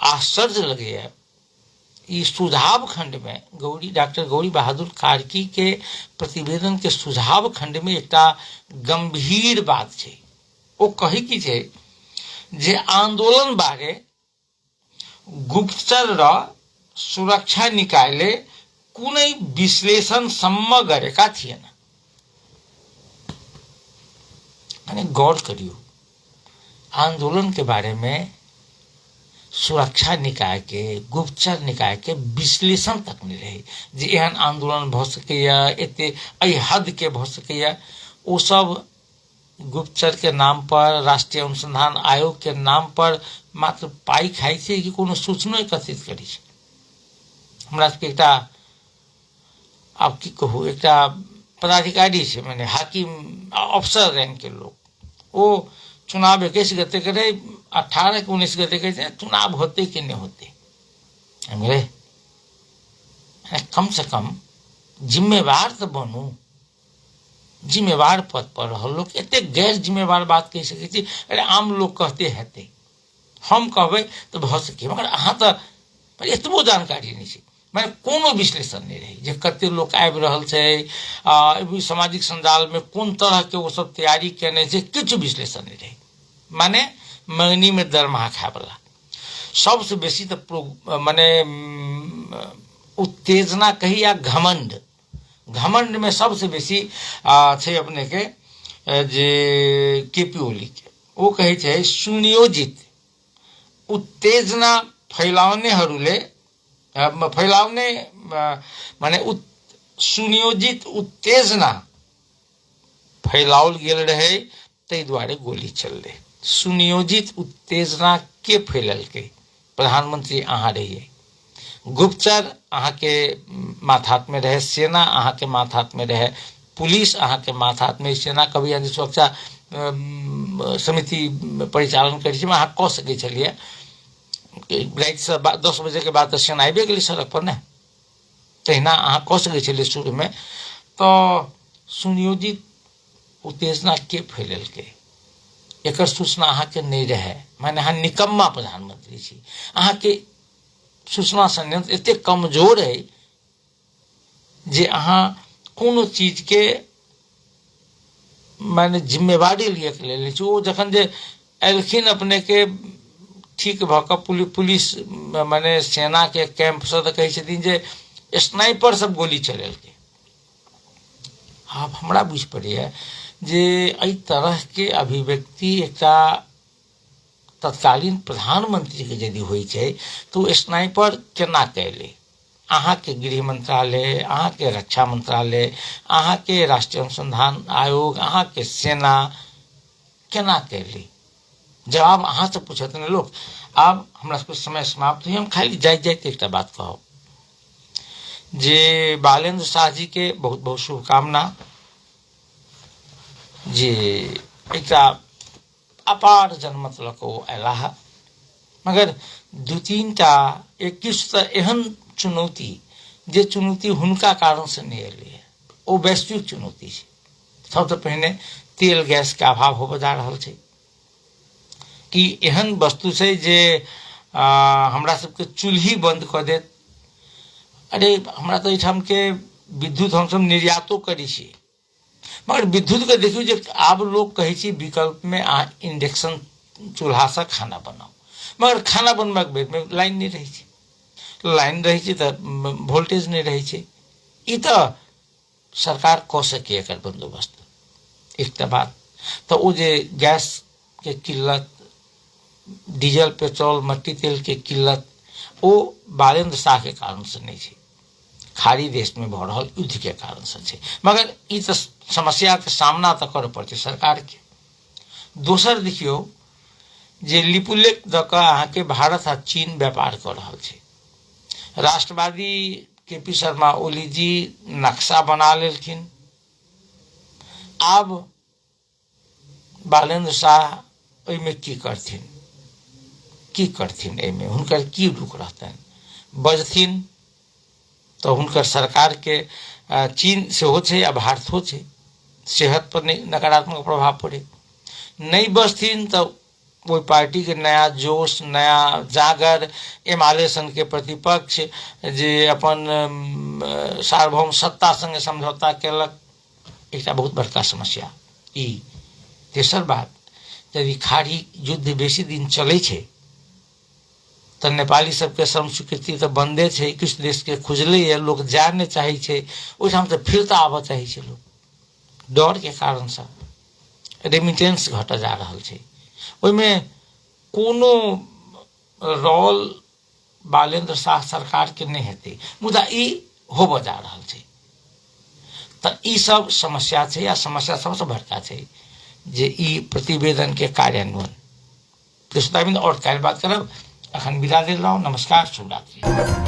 S1: आश्चर्य लगे इस सुझाव खंड में डॉक्टर गौरी बहादुर कार्की के प्रतिवेदन के सुझाव खंड में एक गंभीर बात है। वो कही की छै जे आंदोलन बारे गुप्तचर र सुरक्षा निकायले कुनै विश्लेषण सम्म गरेका थिएन। गौर करियो, आंदोलन के बारे में सुरक्षा निकाय के गुप्तचर निकाय के विश्लेषण तक नहीं रहे जे एहन आंदोलन भ सकैया एते एहि हद के भ सकैया। ओ सब गुप्तचर के नाम पर राष्ट्रीय अनुसंधान आयोग के नाम पर मात्र पाई खाई छै कि कोनो सूचना एकत्रित करी छै। हमरा सबके एकटा आब की कहू एकटा पदाधिकारी छै माने हाकिम अफसर रैंक के लोग ओ चुनाव 21 गते करे 18 के 19 गते कहते चुनाव होते कि नहीं होते। हमरे कम से कम जिम्मेवार तो बनू, जिम्मेवार पद पर रह लोग एते गैर जिम्मेवार बात कह सके छी। अरे आम लोग कहते हेते हम कहबे तो भ सके मगर अहाँ तो एतबो जानकारी नहीं छै माने कोनो विश्लेषण नहीं रही जे कते लोग आबि रहल छै सामाजिक संजाल में कोन तरह के वो सब तैयारी केने छै किछु विश्लेषण नहीं रही। माने मंगनी में दरमाहा खाय वाला सबसे बेसी तो माने उत्तेजना कही या घमंड, घमंड में सबसे बेसी छै अपने के जे केपी ओली के वो कहे छै सुनियोजित उत्तेजना फैलाउनेहरूले फैलाउने माने सुनियोजित उत्तेजना फैलाओल गेल रहे तै द्वारे गोली चल रहे। सुनियोजित उत्तेजना के फैलल के प्रधानमंत्री अहाँ रहिए, गुप्तचर अहाँ के माथात में रहे, सेना अहाँ के माथात में रहे, पुलिस अहाँ के माथात में, सेना कभी यदि सुरक्षा समिति परिचालन करी छै अहाँ कह सकै छलिए रात से 10 बजे के बाद सेना आबे गेली सड़क पर ने तहिना अहाँ कह सकै छलिए शुरू में। तो सुनियोजित उत्तेजना के फैलल के एकर सूचना अहाँ के नहीं रहे माने अहाँ निकम्मा प्रधानमंत्री छी। अहाँ के सूचना संयंत्र एते कमजोर है जे अहाँ कोनो चीज के माने जिम्मेवारी लिए के ले छी। ओ जखन जे एलखिन अपने के ठीक भक पुलिस माने सेना के कैंप से कहे छथिन जे स्नाइपर सब गोली चलेल के। आप हमरा बुझ पड़िए जे एहि तरह के अभिव्यक्ति एकटा तत्कालीन प्रधानमंत्री के यदि होइ छै तो स्नाइपर केना कैले। अहाँ के गृह मंत्रालय, अहाँ के रक्षा मंत्रालय, अहाँ के राष्ट्रीय अनुसंधान आयोग, अहाँ के सेना केना कैले जवाब अहाँ से पूछत ने लोग। अब हमरा सबके समय समाप्त हुई, हम खाली जाइत एक बात कहब जे बालेंद्र शाह जी के बहुत बहुत शुभकामना जे एक अपार जनमत लको अलाह मगर 2-3 टा 21 एहन चुनौती जे चुनौती हुनका कारण से नहीं एलिए ओ वैश्विक चुनौती है। सबसे पहले तेल गैस के अभाव हो जा रहा है कि एहन वस्तु से जे हमरा सबके चूल्ही बंद कर दे। अरे हमरा तो एठाम के विद्युत हम सब निर्यातो करी छी मगर विद्युत के देखियो जे आब लोग कहे छी विकल्प में इंडक्शन चूल्हा से खाना बनाओ मगर खाना बनबाक बेर में लाइन नहीं रही छै, लाइन रही छै तो वोल्टेज नहीं रही छै। ई तो सरकार कह सके एकर बंदोबस्त एकटा बात। तो वो जे गैस के किल्लत, डीजल पेट्रोल मट्टी तेल के किल्लत वो बालेंद्र शाह के कारण से नहीं है, खाड़ी देश में भ रहल युद्ध के कारण से है। मगर ई तो समस्या के सामना तो करे पड़ते सरकार के। दोसर देखियो जे लिपुलेख द के अहाँ के भारत आ चीन व्यापार कर रहा है। राष्ट्रवादी केपी शर्मा ओली जी नक्शा बना लेलखिन। अब बालेंद्र शाह में की करथिन एमे हुनकर की रुख रहतन बजथिन तो हुनकर सरकार के चीन से हो छे या भारत हो छे सेहत पर नकारात्मक प्रभाव पड़े। नहीं बजथिन तो वो पार्टी के नया जोश नया जागर एमाले संघ के प्रतिपक्ष जे अपन सार्वभौम सत्ता संगे समझौता केलक एक बहुत बड़का समस्या। ई तेसर बात यदि खाड़ी युद्ध बेसी दिन चले छे तो नेपाली सबके श्रम स्वीकृति तो बंदे छे, किछु देश के खुजले है लोग जाय नहीं चाहे छे, ओहिठाम से फिरता आबऽ चाहे छे लोग डर के कारण से रेमिटेंस घट जा रहा है। ओहिमे कोनो रोल बालेंद्र शाह सरकार के नहीं हेतै, मुदा ई होबऽ जा रहल छै। तऽ ई सब समस्या छै, या समस्या सबसे बड़का छै जे ई प्रतिवेदन के कार्यान्वयन। और काल्हि बात करब, अखन विदा दे रहा हूँ। नमस्कार, शुभ रात्रि।